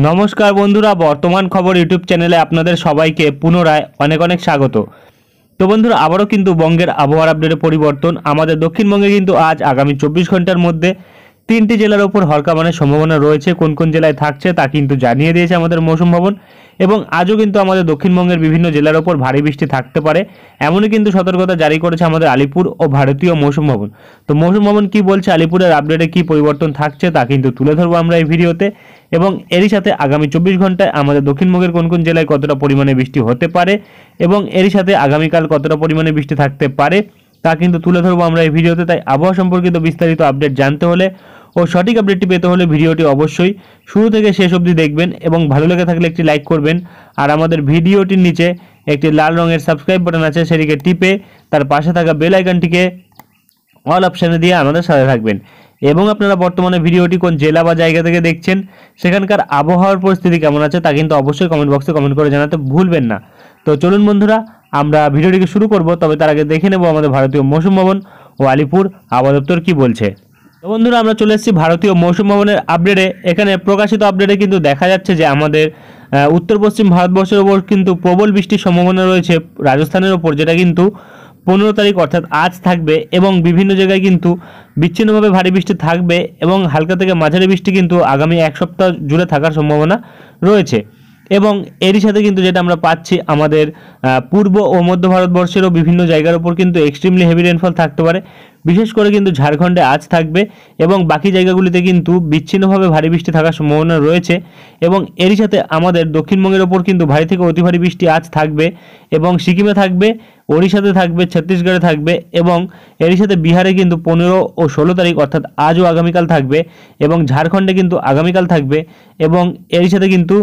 নমস্কার বন্ধুরা, বর্তমান খবর ইউটিউব চ্যানেলে আপনাদের সবাইকে পুনরায় অনেক অনেক স্বাগত। তো বন্ধুরা, আবারও কিন্তু বঙ্গের আবহাওয়ার আপডেটে পরিবর্তন। আমাদের দক্ষিণবঙ্গে কিন্তু আজ আগামী 24 ঘন্টার মধ্যে 3টি জেলার ওপর হরকাবানের সম্ভাবনা রয়েছে। কোন কোন জেলায় থাকছে তা কিন্তু জানিয়ে দিয়েছে আমাদের মৌসুম ভবন। এবং আজও কিন্তু আমাদের দক্ষিণবঙ্গের বিভিন্ন জেলার ওপর ভারী বৃষ্টি থাকতে পারে, এমনই কিন্তু সতর্কতা জারি করেছে আমাদের আলিপুর ও ভারতীয় মৌসুম ভবন। তো মৌসুম ভবন কী বলছে, আলিপুরের আপডেটে কী পরিবর্তন থাকছে তা কিন্তু তুলে ধরবো আমরা এই ভিডিওতে। এবং এরই সাথে আগামী 24 ঘন্টায় আমাদের দক্ষিণবঙ্গের কোন কোন জেলায় কতটা পরিমাণে বৃষ্টি হতে পারে এবং এরই সাথে আগামীকাল কতটা পরিমাণে বৃষ্টি থাকতে পারে তা কিন্তু তুলে ধরবো আমরা এই ভিডিওতে। তাই আবহাওয়া সম্পর্কিত বিস্তারিত আপডেট জানতে হলে ও সঠিক আপডেটটি পেতে হলে ভিডিওটি অবশ্যই শুরু থেকে শেষ অবধি দেখবেন এবং ভালো লেগে থাকলে একটি লাইক করবেন। আর আমাদের ভিডিওটির নিচে একটি লাল রঙের সাবস্ক্রাইব বাটন আছে, সেটিকে টিপে তার পাশে থাকা বেল আইকনটিকে অল অপশানে দিয়ে আমাদের সাথে থাকবেন। এবং আপনারা বর্তমানে ভিডিওটি কোন জেলা বা জায়গা থেকে দেখছেন, সেখানকার আবহাওয়ার পরিস্থিতি কেমন আছে তা কিন্তু অবশ্যই কমেন্ট বক্সে কমেন্ট করে জানাতে ভুলবেন না। তো চলুন বন্ধুরা, আমরা ভিডিওটিকে শুরু করব, তবে তার আগে দেখে নেব আমাদের ভারতীয় মৌসুম ভবন ও আলিপুর আবহাওয়া দপ্তর কী বলছে। তো বন্ধুরা, আমরা চলে এসেছি ভারতীয় মৌসুম ভবনের আপডেটে। এখানে প্রকাশিত আপডেটে কিন্তু দেখা যাচ্ছে যে আমাদের উত্তর পশ্চিম ভারতবর্ষের ওপর কিন্তু প্রবল বৃষ্টির সম্ভাবনা রয়েছে, রাজস্থানের ওপর, যেটা কিন্তু 15 তারিখ অর্থাৎ আজ থাকবে। এবং বিভিন্ন জায়গায় কিন্তু বিচ্ছিন্নভাবে ভারী বৃষ্টি থাকবে এবং হালকা থেকে মাঝারি বৃষ্টি কিন্তু আগামী এক সপ্তাহ জুড়ে থাকার সম্ভাবনা রয়েছে। এবং এরই সাথে কিন্তু যেটা আমরা পাচ্ছি, আমাদের পূর্ব ও মধ্য ভারতবর্ষেরও বিভিন্ন জায়গার উপর কিন্তু এক্সট্রিমলি হেভি রেনফল থাকতে পারে। বিশেষ করে কিন্তু ঝাড়খণ্ডে আজ থাকবে এবং বাকি জায়গাগুলিতে কিন্তু বিচ্ছিন্নভাবে ভারী বৃষ্টি থাকার সম্ভাবনা রয়েছে। এবং এরই সাথে আমাদের দক্ষিণবঙ্গের ওপর কিন্তু ভারী থেকে অতি ভারী বৃষ্টি আজ থাকবে এবং সিকিমে থাকবে, ওড়িশাতে থাকবে, ছত্তিশগড়ে থাকবে এবং এরই সাথে বিহারে কিন্তু 15 ও 16 তারিখ অর্থাৎ আজ ও আগামীকাল থাকবে এবং ঝাড়খণ্ডে কিন্তু আগামীকাল থাকবে এবং এরই সাথে কিন্তু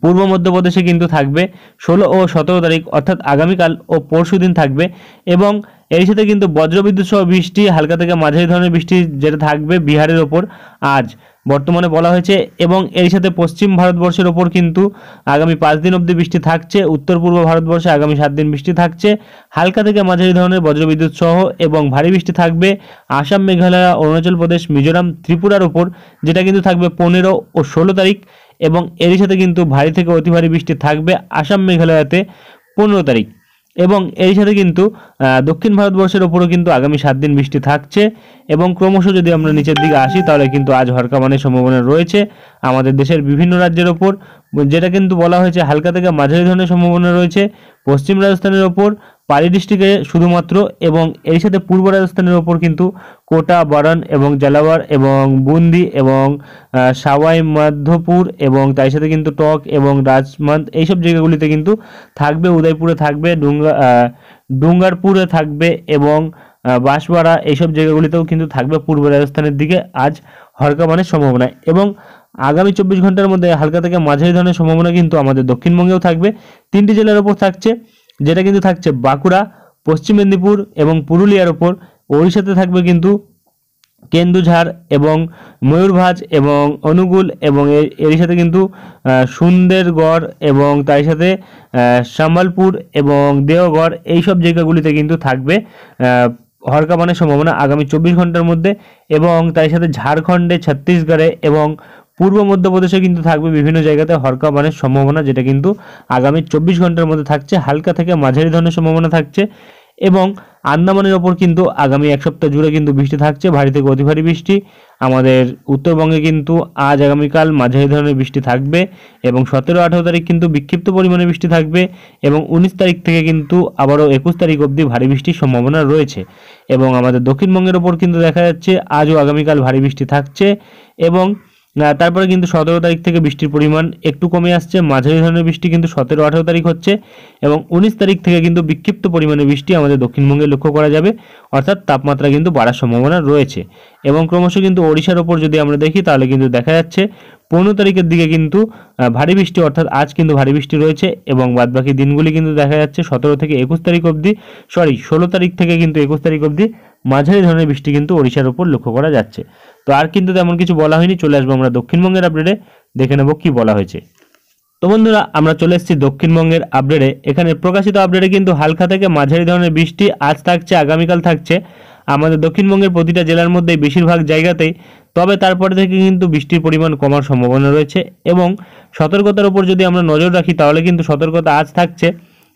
পূর্ব মধ্যপ্রদেশে কিন্তু থাকবে 16 ও 17 তারিখ অর্থাৎ আগামীকাল ও পরশু দিন থাকবে। এবং এর সাথে কিন্তু বজ্রবিদ্যুৎ সহ বৃষ্টি, হালকা থেকে মাঝারি ধরনের বৃষ্টি যেটা থাকবে বিহারের ওপর আজ বর্তমানে বলা হয়েছে। এবং এর সাথে পশ্চিম ভারতবর্ষের ওপর কিন্তু আগামী 5 দিন অবধি বৃষ্টি থাকছে। উত্তর পূর্ব ভারতবর্ষে আগামী 7 দিন বৃষ্টি থাকছে, হালকা থেকে মাঝারি ধরনের বজ্রবিদ্যুৎ সহ এবং ভারী বৃষ্টি থাকবে আসাম, মেঘালয়, অরুণাচল প্রদেশ, মিজোরাম, ত্রিপুরার ওপর, যেটা কিন্তু থাকবে 15 ও 16 তারিখ। এবং এরই সাথে কিন্তু ভারী থেকে অতি ভারী বৃষ্টি থাকবে আসাম, মেঘালয়তে 15 তারিখ। এবং এর সাথে কিন্তু দক্ষিণ ভারতবর্ষের ওপরও কিন্তু আগামী 7 দিন বৃষ্টি থাকছে। এবং ক্রমশ যদি আমরা নিচের দিকে আসি, তাহলে কিন্তু আজ হরকাবানের সম্ভাবনা রয়েছে আমাদের দেশের বিভিন্ন রাজ্যের ওপর, যেটা কিন্তু বলা হয়েছে হালকা থেকে মাঝারি ধরনের সম্ভাবনা রয়েছে পশ্চিম রাজস্থানের ওপর, পালি ডিস্ট্রিক্টে শুধুমাত্র। এবং এর সাথে পূর্ব রাজস্থানের ওপর কিন্তু কোটা, বারান এবং জালাওয়ার এবং বুন্দি এবং সাওয়াই মাধোপুর এবং তার সাথে কিন্তু টক এবং রাজমান্দ এইসব জায়গাগুলিতে কিন্তু থাকবে, উদয়পুরে থাকবে, ডুঙ্গারপুরে থাকবে এবং বাঁশবাড়া এইসব জায়গাগুলিতেও কিন্তু থাকবে পূর্ব রাজস্থানের দিকে আজ হরকাবানের সম্ভাবনা। এবং আগামী 24 ঘন্টার মধ্যে হালকা থেকে মাঝারি ধরনের সম্ভাবনা কিন্তু আমাদের দক্ষিণবঙ্গেও থাকবে। 3টি জেলার ওপর থাকছে, যেটা কিন্তু থাকছে বাঁকুড়া, পশ্চিম মেদিনীপুর এবং পুরুলিয়ার ওপর। ওড়িশাতে থাকবে কিন্তু কেন্দুঝাড় এবং ময়ূরভাঁজ এবং অনুগুল এবং এর সাথে কিন্তু সুন্দরগড় এবং তার সাথে সম্বলপুর এবং দেওঘর এইসব জায়গাগুলিতে কিন্তু থাকবে হরকাবানের সম্ভাবনা আগামী 24 ঘন্টার মধ্যে। এবং তার সাথে ঝাড়খণ্ডে, ছত্তিশগড়ে এবং পূর্ব মধ্যপ্রদেশে কিন্তু থাকবে বিভিন্ন জায়গাতে হরকাবানের সম্ভাবনা, যেটা কিন্তু আগামী 24 ঘন্টার মধ্যে থাকছে, হালকা থেকে মাঝারি ধরনের সম্ভাবনা থাকছে। এবং আন্দামানের ওপর কিন্তু আগামী এক সপ্তাহ জুড়ে কিন্তু বৃষ্টি থাকছে, ভারী থেকে অতি ভারী বৃষ্টি। আমাদের উত্তরবঙ্গে কিন্তু আজ আগামীকাল মাঝারি ধরনের বৃষ্টি থাকবে এবং 17-18 তারিখ কিন্তু বিক্ষিপ্ত পরিমাণে বৃষ্টি থাকবে এবং 19 তারিখ থেকে কিন্তু আবারও 21 তারিখ অবধি ভারী বৃষ্টির সম্ভাবনা রয়েছে। এবং আমাদের দক্ষিণবঙ্গের ওপর কিন্তু দেখা যাচ্ছে আজ ও আগামীকাল ভারী বৃষ্টি থাকছে। এবং তারপরে কিন্তু 17 তারিখ থেকে বৃষ্টির পরিমাণ একটু কমে আসছে, মাঝারি ধরনের বৃষ্টি কিন্তু 17-18 তারিখ হচ্ছে এবং 19 তারিখ থেকে কিন্তু বিক্ষিপ্ত পরিমাণে বৃষ্টি আমাদের দক্ষিণবঙ্গে লক্ষ্য করা যাবে, অর্থাৎ তাপমাত্রা কিন্তু বাড়ার সম্ভাবনা রয়েছে। এবং ক্রমশ কিন্তু ওড়িশার ওপর যদি আমরা দেখি, তাহলে কিন্তু দেখা যাচ্ছে 15 তারিখের দিকে কিন্তু ভারী বৃষ্টি, অর্থাৎ আজ কিন্তু ভারী বৃষ্টি রয়েছে এবং বাদবাকি দিনগুলি কিন্তু দেখা যাচ্ছে 17 থেকে 21 তারিখ অবধি, 16 তারিখ থেকে কিন্তু 21 তারিখ অবধি মাঝারি ধরনের বৃষ্টি কিন্তু ওড়িশার ওপর লক্ষ্য করা যাচ্ছে। তো আর কিন্তু তেমন কিছু বলা হয়নি, চলে আসবো আমরা দক্ষিণবঙ্গের আপডেটে, দেখে নেব কি বলা হয়েছে। তো বন্ধুরা, আমরা চলে এসেছি দক্ষিণবঙ্গের আপডেটে। এখানে প্রকাশিত আপডেটে কিন্তু হালকা থেকে মাঝারি ধরনের বৃষ্টি আজ থাকছে, আগামীকাল থাকছে। আমাদের দক্ষিণবঙ্গের প্রতিটা জেলার মধ্যে বেশিরভাগ জায়গাতেই তবে তারপরে থেকে কিন্তু বৃষ্টির পরিমাণ কমার সম্ভাবনা রয়েছে। এবং সতর্কতার উপর যদি আমরা নজর রাখি তাহলে কিন্তু সতর্কতা আজ থাকছে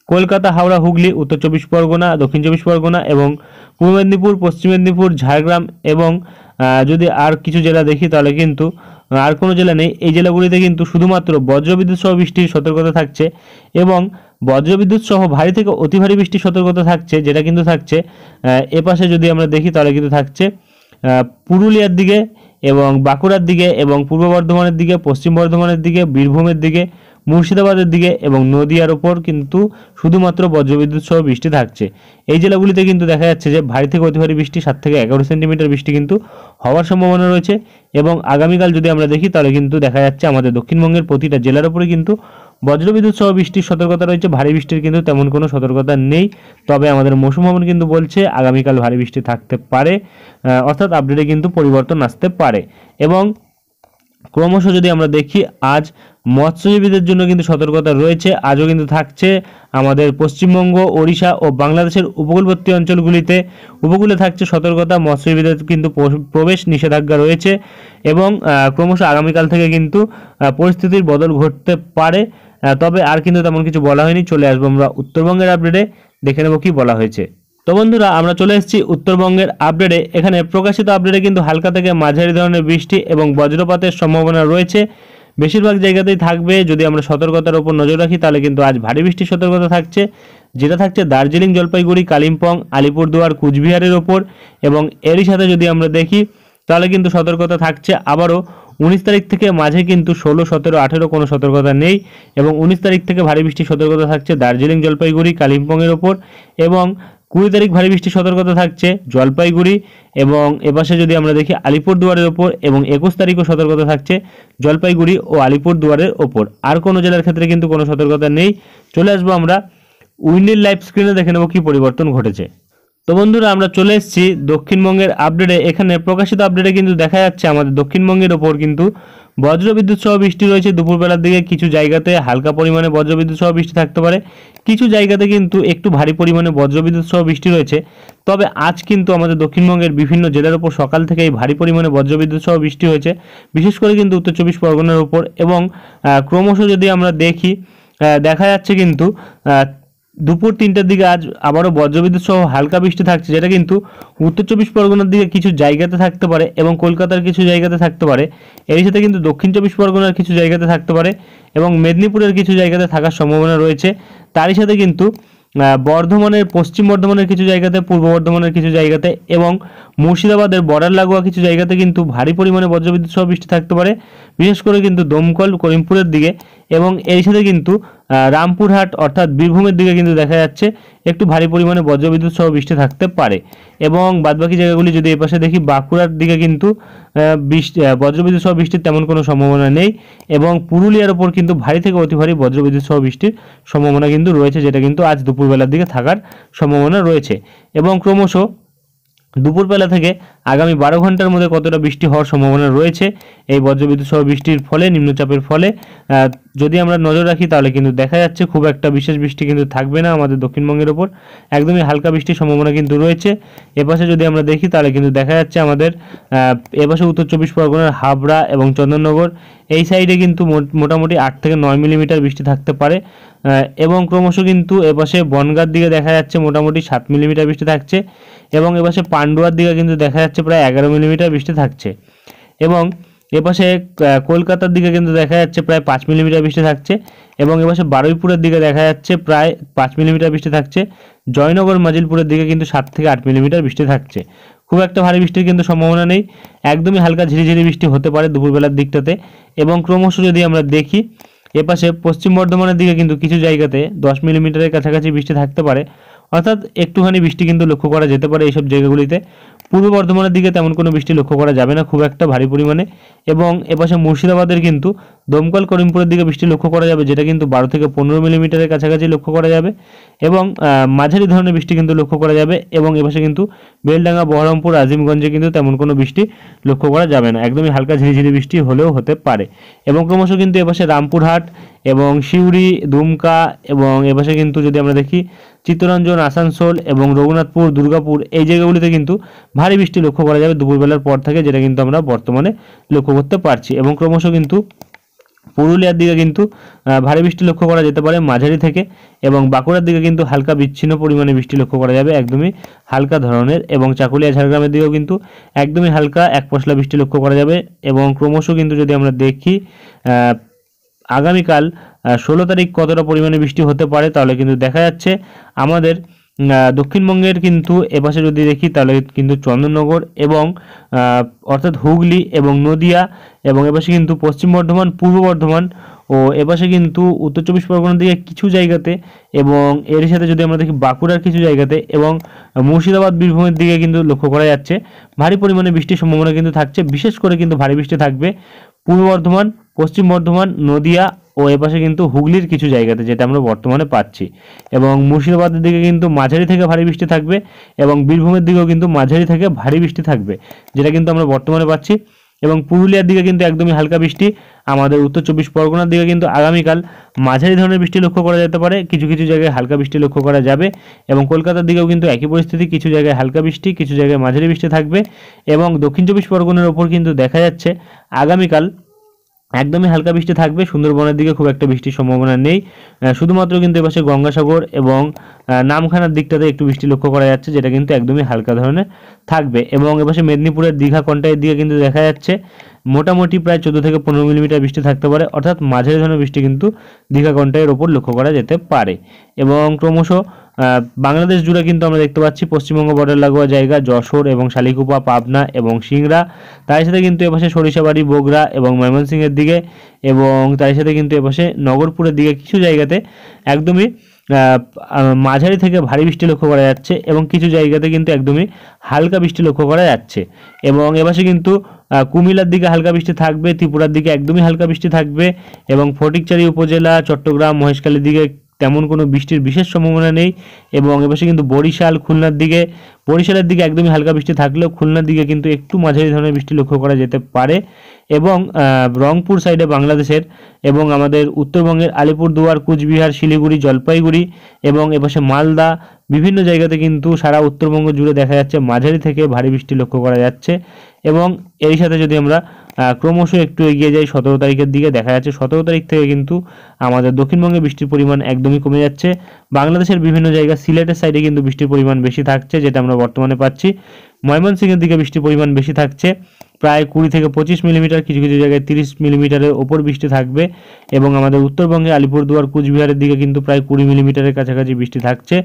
কলকাতা, হাওড়া, হুগলি, উত্তর চব্বিশ পরগনা, দক্ষিণ চব্বিশ পরগনা এবং পূর্ব মেদিনীপুর, পশ্চিম মেদিনীপুর, ঝাড়গ্রাম এবং যদি আর কিছু জেলা দেখি তাহলে কিন্তু আর কোনো জেলা নেই। এই জেলাগুলিতে কিন্তু শুধুমাত্র বজ্রবিদ্যুৎ সহ বৃষ্টির সতর্কতা থাকছে এবং বজ্রবিদ্যুৎ সহ ভারী থেকে অতি ভারী বৃষ্টির সতর্কতা থাকছে, যেটা কিন্তু থাকছে এপাশে যদি আমরা দেখি তাহলে কিন্তু থাকছে পুরুলিয়ার দিকে এবং বাঁকুড়ার দিকে এবং পূর্ব বর্ধমানের দিকে, পশ্চিম বর্ধমানের দিকে, বীরভূমের দিকে, মুর্শিদাবাদের দিকে এবং নদিয়ার ওপর কিন্তু শুধুমাত্র বজ্রবিদ্যুৎ সহ বৃষ্টি থাকছে। এই জেলাগুলিতে কিন্তু দেখা যাচ্ছে যে ভারী থেকে অতি ভারী বৃষ্টি 7 থেকে 11 সেন্টিমিটার বৃষ্টি কিন্তু হওয়ার সম্ভাবনা রয়েছে। এবং আগামীকাল যদি আমরা দেখি তাহলে কিন্তু দেখা যাচ্ছে আমাদের দক্ষিণবঙ্গের প্রতিটা জেলার উপরে কিন্তু বজ্রবিদ্যুৎ সহ বৃষ্টির সতর্কতা রয়েছে। ভারী বৃষ্টির কিন্তু তেমন কোনো সতর্কতা নেই, তবে আমাদের মৌসুম ভবন কিন্তু বলছে আগামীকাল ভারী বৃষ্টি থাকতে পারে, অর্থাৎ আপডেটে কিন্তু পরিবর্তন আসতে পারে। এবং ক্রমশ যদি আমরা দেখি আজ মৎস্যজীবীদের জন্য কিন্তু সতর্কতা রয়েছে। আজও কিন্তু থাকছে আমাদের পশ্চিমবঙ্গ, ওড়িশা ও বাংলাদেশের উপকূলবর্তী অঞ্চলগুলিতে উপকূলে থাকছে সতর্কতা, মৎস্যজীবীদের কিন্তু প্রবেশ নিষেধাজ্ঞা রয়েছে। এবং ক্রমশ আগামীকাল থেকে কিন্তু পরিস্থিতির বদল ঘটতে পারে, তবে আর কিন্তু তেমন কিছু বলা হয়নি। চলে আসবো আমরা উত্তরবঙ্গের আপডেটে, দেখে নেব কি বলা হয়েছে। তো বন্ধুরা, আমরা চলে এসেছি উত্তরবঙ্গের আপডেটে। এখানে প্রকাশিত আপডেটে কিন্তু হালকা থেকে মাঝারি ধরনের বৃষ্টি এবং বজ্রপাতের সম্ভাবনা রয়েছে, বেশিরভাগ জায়গাতেই থাকবে। যদি আমরা সতর্কতার উপর নজর রাখি তাহলে কিন্তু আজ ভারী বৃষ্টির সতর্কতা থাকছে, যেটা থাকছে দার্জিলিং, জলপাইগুড়ি, কালিম্পং, আলিপুরদুয়ার, কুচবিহারের ওপর। এবং এরই সাথে যদি আমরা দেখি তাহলে কিন্তু সতর্কতা থাকছে আবারও 19 তারিখ থেকে মাঝে কিন্তু 16, 17, 18 কোনো সতর্কতা নেই। এবং 19 তারিখ থেকে ভারী বৃষ্টির সতর্কতা থাকছে দার্জিলিং, জলপাইগুড়ি, কালিম্পংয়ের ওপর। এবং 20 তারিখ ভারী বৃষ্টির সতর্কতা থাকছে জলপাইগুড়ি এবং এপাশে যদি আমরা দেখি আলিপুরদুয়ারের ওপর। এবং 21 তারিখও সতর্কতা থাকছে জলপাইগুড়ি ও আলিপুরদুয়ারের ওপর। আর কোনো জেলার ক্ষেত্রে কিন্তু কোনো সতর্কতা নেই। চলে আসবো আমরা উইন্ডের লাইভ স্ক্রিনে, দেখে নেব কি পরিবর্তন ঘটেছে। তো বন্ধুরা, আমরা চলে এসেছি দক্ষিণবঙ্গের আপডেটে। এখানে প্রকাশিত আপডেটে কিন্তু দেখা যাচ্ছে আমাদের দক্ষিণবঙ্গের ওপর কিন্তু বজ্রবিদ্যুৎ সহ বৃষ্টি রয়েছে। দুপুরবেলার দিকে কিছু জায়গাতে হালকা পরিমাণে বজ্রবিদ্যুৎ সহ বৃষ্টি থাকতে পারে, কিছু জায়গাতে কিন্তু একটু ভারী পরিমাণে বজ্রবিদ্যুৎ সহ বৃষ্টি রয়েছে। তবে আজ কিন্তু আমাদের দক্ষিণবঙ্গের বিভিন্ন জেলার উপর সকাল থেকেই ভারী পরিমাণে বজ্রবিদ্যুৎ সহ বৃষ্টি হয়েছে, বিশেষ করে কিন্তু উত্তর চব্বিশ পরগনার উপর। এবং ক্রমশ যদি আমরা দেখি দেখা যাচ্ছে কিন্তু দুপুর 3টার দিকে আজ আবারও বজ্রবিদ্যুৎ সহ হালকা বৃষ্টি থাকছে, যেটা কিন্তু উত্তর চব্বিশ পরগনার দিকে কিছু জায়গাতে থাকতে পারে এবং কলকাতার কিছু জায়গাতে থাকতে পারে। এর সাথে কিন্তু দক্ষিণ চব্বিশ পরগনার কিছু জায়গাতে থাকতে পারে এবং মেদিনীপুরের কিছু জায়গাতে থাকার সম্ভাবনা রয়েছে। তারই সাথে কিন্তু বর্ধমানের, পশ্চিম বর্ধমানের কিছু জায়গাতে, পূর্ব বর্ধমানের কিছু জায়গাতে এবং মুর্শিদাবাদের বর্ডার লাগোয়া কিছু জায়গাতে কিন্তু ভারী পরিমাণে বজ্রবিদ্যুৎ সহ বৃষ্টি থাকতে পারে, বিশেষ করে কিন্তু দমকল, করিমপুরের দিকে। এবং এর সাথে কিন্তু রামপুরহাট অর্থাৎ বীরভূমের দিকে কিন্তু দেখা যাচ্ছে একটু ভারী পরিমাণে বজ্রবিদ্যুৎ সহ বৃষ্টি থাকতে পারে। এবং বাদবাকি জায়গাগুলি যদি এপাশে দেখি, বাঁকুড়ার দিকে কিন্তু বজ্রবিদ্যুৎ সহ বৃষ্টির তেমন কোনো সম্ভাবনা নেই। এবং পুরুলিয়ার ওপর কিন্তু ভারী থেকে অতি ভারী বজ্রবিদ্যুৎ সহ বৃষ্টির সম্ভাবনা কিন্তু রয়েছে, যেটা কিন্তু আজ দুপুরবেলার দিকে থাকার সম্ভাবনা রয়েছে। এবং ক্রমশ দুপুরবেলা থেকে আগামী 12 ঘন্টার মধ্যে কতটা বৃষ্টি হওয়ার সম্ভাবনা রয়েছে এই বজ্রবিদ্যুৎ সহ বৃষ্টির ফলে, নিম্নচাপের ফলে যদি আমরা নজর রাখি তাহলে কিন্তু দেখা যাচ্ছে খুব একটা বিশেষ বৃষ্টি কিন্তু থাকবে না আমাদের দক্ষিণবঙ্গের ওপর, একদমই হালকা বৃষ্টির সম্ভাবনা কিন্তু রয়েছে। এপাশে যদি আমরা দেখি তাহলে কিন্তু দেখা যাচ্ছে আমাদের এপাশে উত্তর চব্বিশ পরগনার হাবড়া এবং চন্দননগর এই সাইডে কিন্তু মোটামুটি 8 থেকে 9 মিলিমিটার বৃষ্টি থাকতে পারে। এবং ক্রমশ কিন্তু এপাশে বনগাঁর দিকে দেখা যাচ্ছে মোটামুটি 7 মিলিমিটার বৃষ্টি থাকছে। এবং এপাশে পান্ডুয়ার দিকে কিন্তু দেখা যাচ্ছে প্রায় 11 মিলিমিটার বৃষ্টি থাকছে। এবং এপাশে কলকাতার দিকে কিন্তু দেখা যাচ্ছে প্রায় 5 মিলিমিটার বৃষ্টি থাকছে। এবং এপাশে বারুইপুরের দিকে দেখা যাচ্ছে প্রায় 5 মিলিমিটার বৃষ্টি থাকছে। জয়নগর, মাজিলপুরের দিকে কিন্তু 7 থেকে 8 মিলিমিটার বৃষ্টি থাকছে। খুব একটা ভারী বৃষ্টির কিন্তু সম্ভাবনা নেই, একদমই হালকা ঝিরিঝিরি বৃষ্টি হতে পারে দুপুরবেলার দিকটাতে। এবং ক্রমশ যদি আমরা দেখি এপাশে পশ্চিম বর্ধমানের দিকে কিন্তু কিছু জায়গাতে 10 মিলিমিটারের কাছাকাছি বৃষ্টি থাকতে পারে, অর্থাৎ একটুখানি বৃষ্টি কিন্তু লক্ষ্য করা যেতে পারে এইসব জায়গাগুলিতে। পূর্ব বর্ধমানের দিকে তেমন কোনো বৃষ্টি লক্ষ্য করা যাবে না খুব একটা ভারী পরিমাণে। এবং এপাশে মুর্শিদাবাদের কিন্তু দমকল, করিমপুরের দিকে বৃষ্টি লক্ষ্য করা যাবে, যেটা কিন্তু 12 থেকে 15 মিলিমিটারের কাছাকাছি লক্ষ্য করা যাবে। এবং মাঝারি ধরনের বৃষ্টি কিন্তু লক্ষ্য করা যাবে। এবং এপাশে কিন্তু বেলডাঙ্গা, বহরমপুর, আজিমগঞ্জে কিন্তু তেমন কোনো বৃষ্টি লক্ষ্য করা যাবে না, একদমই হালকা ঝিরিঝিরি বৃষ্টি হলেও হতে পারে। এবং ক্রমশ কিন্তু এপাশে রামপুরহাট এবং সিউড়ি, দুমকা এবং এপাশে কিন্তু যদি আমরা দেখি চিত্তরঞ্জন, আসানসোল এবং রঘুনাথপুর, দুর্গাপুর এই জায়গাগুলিতে কিন্তু ভারী বৃষ্টি লক্ষ্য করা যাবে দুপুরবেলার পর থেকে, যেটা কিন্তু আমরা বর্তমানে লক্ষ্য করতে পারছি। এবং ক্রমশ কিন্তু পুরুলিয়ার দিকে কিন্তু ভারী বৃষ্টি লক্ষ্য করা যেতে পারে মাঝারি থেকে, এবং বাঁকুড়ার দিকে কিন্তু হালকা বিচ্ছিন্ন পরিমাণে বৃষ্টি লক্ষ্য করা যাবে একদমই হালকা ধরনের, এবং চাকুলিয়া, ঝাড়গ্রামের দিকেও কিন্তু একদমই হালকা এক পশলা বৃষ্টি লক্ষ্য করা যাবে। এবং ক্রমশ কিন্তু যদি আমরা দেখি আগামীকাল 16 তারিখ কতটা পরিমাণে বৃষ্টি হতে পারে, তাহলে কিন্তু দেখা যাচ্ছে আমাদের দক্ষিণবঙ্গের কিন্তু এপাশে যদি দেখি তাহলে কিন্তু চন্দননগর এবং অর্থাৎ হুগলি এবং নদিয়া, এবং এপাশে কিন্তু পশ্চিম বর্ধমান, পূর্ব বর্ধমান ও এপাশে কিন্তু উত্তর চব্বিশ পরগনার দিকে কিছু জায়গাতে, এবং এর সাথে যদি আমরা দেখি বাঁকুড়ার কিছু জায়গাতে এবং মুর্শিদাবাদ, বীরভূমের দিকে কিন্তু লক্ষ্য করা যাচ্ছে ভারী পরিমাণে বৃষ্টির সম্ভাবনা কিন্তু থাকছে। বিশেষ করে কিন্তু ভারী বৃষ্টি থাকবে পূর্ব বর্ধমান, পশ্চিম বর্ধমান, নদিয়া ও এপাশে কিন্তু হুগলির কিছু জায়গাতে, যেটা আমরা বর্তমানে পাচ্ছি। এবং মুর্শিদাবাদের দিকে কিন্তু মাঝারি থেকে ভারী বৃষ্টি থাকবে, এবং বীরভূমের দিকেও কিন্তু মাঝারি থেকে ভারী বৃষ্টি থাকবে, যেটা কিন্তু আমরা বর্তমানে পাচ্ছি। এবং পুরুলিয়ার দিকে কিন্তু একদমই হালকা বৃষ্টি। আমাদের উত্তর চব্বিশ পরগনার দিকে কিন্তু আগামীকাল মাঝারি ধরনের বৃষ্টি লক্ষ্য করা যেতে পারে, কিছু কিছু জায়গায় হালকা বৃষ্টি লক্ষ্য করা যাবে। এবং কলকাতার দিকেও কিন্তু একই পরিস্থিতি, কিছু জায়গায় হালকা বৃষ্টি, কিছু জায়গায় মাঝারি বৃষ্টি থাকবে। এবং দক্ষিণ চব্বিশ পরগনার ওপর কিন্তু দেখা যাচ্ছে আগামীকাল একদমই হালকা বৃষ্টি থাকবে। সুন্দরবনের দিকে খুব একটা বৃষ্টির সম্ভাবনা নেই, শুধুমাত্র কিন্তু এপাশে গঙ্গাসাগর এবং নামখানার দিকটাতে একটু বৃষ্টি লক্ষ্য করা যাচ্ছে, যেটা কিন্তু একদমই হালকা ধরনের থাকবে। এবং এপাশে মেদিনীপুরের দীঘা, কন্টাইয়ের দিকে কিন্তু দেখা যাচ্ছে মোটামুটি প্রায় 14 থেকে 15 মিলিমিটার বৃষ্টি থাকতে পারে, অর্থাৎ মাঝারি ধরনের বৃষ্টি কিন্তু দীঘা, কন্টাইয়ের ওপর লক্ষ্য করা যেতে পারে। এবং ক্রমশ বাংলাদেশ জুড়ে কিন্তু আমরা দেখতে পাচ্ছি পশ্চিমবঙ্গ বর্ডার লাগোয়া জায়গা যশোর এবং শালিকুপা, পাবনা এবং সিংড়া, তার সাথে কিন্তু এপাশে সরিষাবাড়ি, বগুড়া এবং ময়মনসিংহের দিকে, এবং তার সাথে কিন্তু এপাশে নগরপুরের দিকে কিছু জায়গাতে একদমই মাঝারি থেকে ভারী বৃষ্টি লক্ষ্য করা যাচ্ছে, এবং কিছু জায়গাতে কিন্তু একদমই হালকা বৃষ্টি লক্ষ্য করা যাচ্ছে। এবং এপাশে কিন্তু কুমিল্লার দিকে হালকা বৃষ্টি থাকবে, ত্রিপুরার দিকে একদমই হালকা বৃষ্টি থাকবে, এবং ফটিকচারি উপজেলা, চট্টগ্রাম, মহেশখালীর দিকে তেমন কোনো বৃষ্টির বিশেষ সম্ভাবনা নেই। এবং এপাশে কিন্তু বরিশাল, খুলনার দিকে, বরিশালের দিকে একদমই হালকা বৃষ্টি থাকলেও খুলনার দিকে কিন্তু একটু মাঝারি ধরনের বৃষ্টি লক্ষ্য করা যেতে পারে। এবং রংপুর সাইডে বাংলাদেশের এবং আমাদের উত্তরবঙ্গের আলিপুরদুয়ার, কুচবিহার, শিলিগুড়ি, জলপাইগুড়ি এবং এপাশে মালদা বিভিন্ন জায়গাতে কিন্তু সারা উত্তরবঙ্গ জুড়ে দেখা যাচ্ছে মাঝারি থেকে ভারী বৃষ্টি লক্ষ্য করা যাচ্ছে। এবং এর সাথে যদি আমরা ক্রমশ একটু এগিয়ে যাই 17 তারিখের দিকে, দেখা যাচ্ছে 17 তারিখ থেকে কিন্তু আমাদের দক্ষিণবঙ্গে বৃষ্টির পরিমাণ একদমই কমে যাচ্ছে। বাংলাদেশের বিভিন্ন জায়গা, সিলেটের সাইডে কিন্তু বৃষ্টির পরিমাণ বেশি থাকছে, যেটা আমরা বর্তমানে পাচ্ছি। ময়মনসিংহের দিকে বৃষ্টির পরিমাণ বেশি থাকছে, প্রায় 20 থেকে 25 মিলিমিটার, কিছু কিছু জায়গায় 30 মিলিমিটারের ওপর বৃষ্টি থাকবে। এবং আমাদের উত্তরবঙ্গে আলিপুরদুয়ার, কুচবিহারের দিকে কিন্তু প্রায় 20 মিলিমিটারের কাছাকাছি বৃষ্টি থাকছে।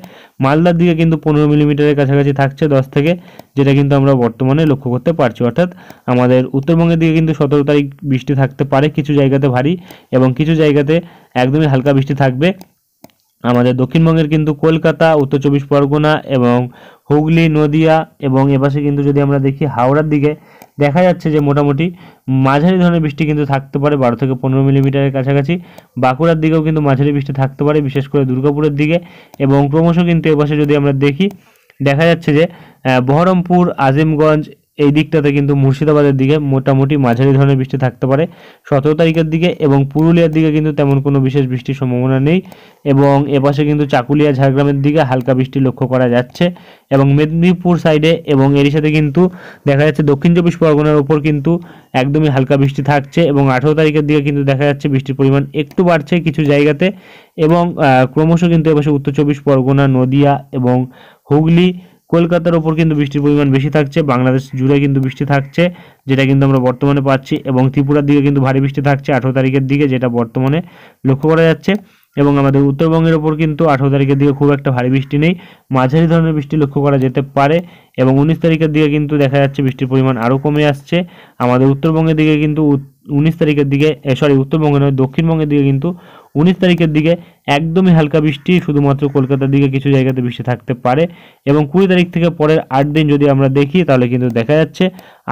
মালদার দিকে কিন্তু 15 মিলিমিটারের কাছাকাছি থাকছে 10 থেকে, যেটা কিন্তু আমরা বর্তমানে লক্ষ্য করতে পারছি। অর্থাৎ আমাদের উত্তরবঙ্গের দিকে কিন্তু 17 তারিখ বৃষ্টি থাকতে পারে, কিছু জায়গাতে ভারী এবং কিছু জায়গাতে একদমই হালকা বৃষ্টি থাকবে। আমাদের দক্ষিণবঙ্গের কিন্তু কলকাতা, উত্তর চব্বিশ পরগনা এবং হুগলি, নদিয়া এবং এপাশে কিন্তু যদি আমরা দেখি হাওড়ার দিকে দেখা যাচ্ছে যে মোটামুটি মাঝারি ধরনের বৃষ্টি কিন্তু থাকতে পারে 12 থেকে 15 মিলিমিটারের কাছাকাছি। বাঁকুড়ার দিকেও কিন্তু মাঝারি বৃষ্টি থাকতে পারে, বিশেষ করে দুর্গাপুরের দিকে। এবং ক্রমশ কিন্তু এপাশে যদি আমরা দেখি দেখা যাচ্ছে যে বহরমপুর, আজিমগঞ্জ এই দিকটাতে কিন্তু মুর্শিদাবাদের দিকে মোটামুটি মাঝারি ধরনের বৃষ্টি থাকতে পারে 17 তারিখের দিকে। এবং পুরুলিয়ার দিকে কিন্তু তেমন কোনো বিশেষ বৃষ্টির সম্ভাবনা নেই। এবং এপাশে কিন্তু চাকুলিয়া, ঝাড়গ্রামের দিকে হালকা বৃষ্টি লক্ষ্য করা যাচ্ছে। এবং মেদিনীপুর সাইডে এবং এর সাথে কিন্তু দেখা যাচ্ছে দক্ষিণ চব্বিশ পরগনার ওপর কিন্তু একদমই হালকা বৃষ্টি থাকছে। এবং 18 তারিখের দিকে কিন্তু দেখা যাচ্ছে বৃষ্টির পরিমাণ একটু বাড়ছে কিছু জায়গাতে। এবং ক্রমশ কিন্তু এপাশে উত্তর চব্বিশ পরগনা, নদিয়া এবং হুগলি, কলকাতার ওপর কিন্তু বৃষ্টির পরিমাণ বেশি থাকছে, বাংলাদেশ জুড়ে কিন্তু বৃষ্টি থাকছে, যেটা কিন্তু আমরা বর্তমানে পাচ্ছি। এবং ত্রিপুরার দিকে কিন্তু ভারী বৃষ্টি থাকছে 18 তারিখের দিকে, যেটা বর্তমানে লক্ষ্য করা যাচ্ছে। এবং আমাদের উত্তরবঙ্গের ওপর কিন্তু 18 তারিখের দিকে খুব একটা ভারী বৃষ্টি নেই, মাঝারি ধরনের বৃষ্টি লক্ষ্য করা যেতে পারে। এবং 19 তারিখের দিকে কিন্তু দেখা যাচ্ছে বৃষ্টির পরিমাণ আরও কমে আসছে। আমাদের উত্তরবঙ্গের দিকে কিন্তু 19 তারিখের দিকে উত্তরবঙ্গে নয়, দক্ষিণবঙ্গের দিকে কিন্তু 19 তারিখের দিকে একদমই হালকা বৃষ্টি, শুধুমাত্র কলকাতার দিকে কিছু জায়গাতে বৃষ্টি থাকতে পারে। এবং 20 তারিখ থেকে পরের 8 দিন যদি আমরা দেখি তাহলে কিন্তু দেখা যাচ্ছে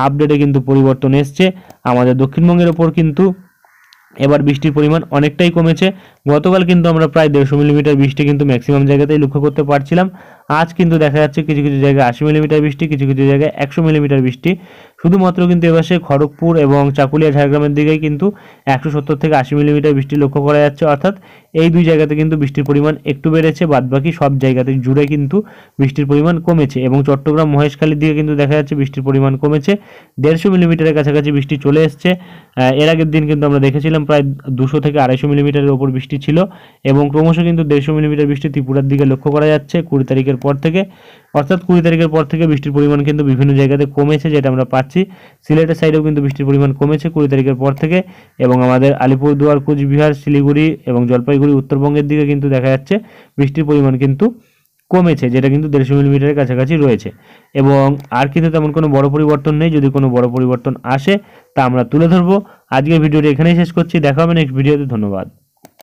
আপডেটে কিন্তু পরিবর্তন এসছে। আমাদের দক্ষিণবঙ্গের ওপর কিন্তু এবার বৃষ্টির পরিমাণ অনেকটাই কমেছে। গতকাল কিন্তু আমরা প্রায় 150 মিলিমিটার বৃষ্টি কিন্তু ম্যাক্সিমাম জায়গাতেই লক্ষ্য করতে পারছিলাম। আজ কিন্তু দেখা যাচ্ছে কিছু কিছু জায়গায় 80 মিলিমিটার বৃষ্টি, কিছু কিছু জায়গায় 100 মিলিমিটার বৃষ্টি। শুধুমাত্র কিন্তু এপাশে খড়গপুর এবং চাকুলিয়া ঝাড়গ্রামের দিকেই কিন্তু 170 থেকে 80 মিলিমিটার বৃষ্টি লক্ষ্য করা যাচ্ছে। অর্থাৎ এই দুই জায়গাতে কিন্তু বৃষ্টির পরিমাণ একটু বেড়েছে, বাদবাকি সব জায়গাতে জুড়ে কিন্তু বৃষ্টির পরিমাণ কমেছে। এবং চট্টগ্রাম মহেশখালীর দিকে কিন্তু দেখা যাচ্ছে বৃষ্টির পরিমাণ কমেছে, 150 মিলিমিটারের কাছাকাছি বৃষ্টি চলে এসছে। এর আগের দিন কিন্তু আমরা দেখেছিলাম প্রায় 200 থেকে 250 মিলিমিটারের ওপর বৃষ্টি ছিল, এবং ক্রমশ কিন্তু 150 মিলিমিটার বৃষ্টি ত্রিপুরার দিকে লক্ষ্য করা যাচ্ছে 20 তারিখের পর থেকে। অর্থাৎ 20 তারিখের পর থেকে বৃষ্টির পরিমাণ কিন্তু বিভিন্ন জায়গাতে কমেছে, যেটা আমরা পাচ্ছি। সিলেটের সাইডেও কিন্তু বৃষ্টির পরিমাণ কমেছে 20 তারিখের পর থেকে, এবং আমাদের আলিপুরদুয়ার, কুচবিহার, শিলিগুড়ি এবং জলপাইগুড়ি উত্তরবঙ্গের দিকে কিন্তু দেখা যাচ্ছে বৃষ্টির পরিমাণ কিন্তু কমেছে, যেটা কিন্তু 150 মিলিমিটারের কাছাকাছি রয়েছে। এবং আর কিন্তু তেমন কোনো বড় পরিবর্তন নেই। যদি কোনো বড় পরিবর্তন আসে তা আমরা তুলে ধরবো। আজকের ভিডিওটি এখানেই শেষ করছি, দেখা হবে নেক্সট ভিডিওতে। ধন্যবাদ।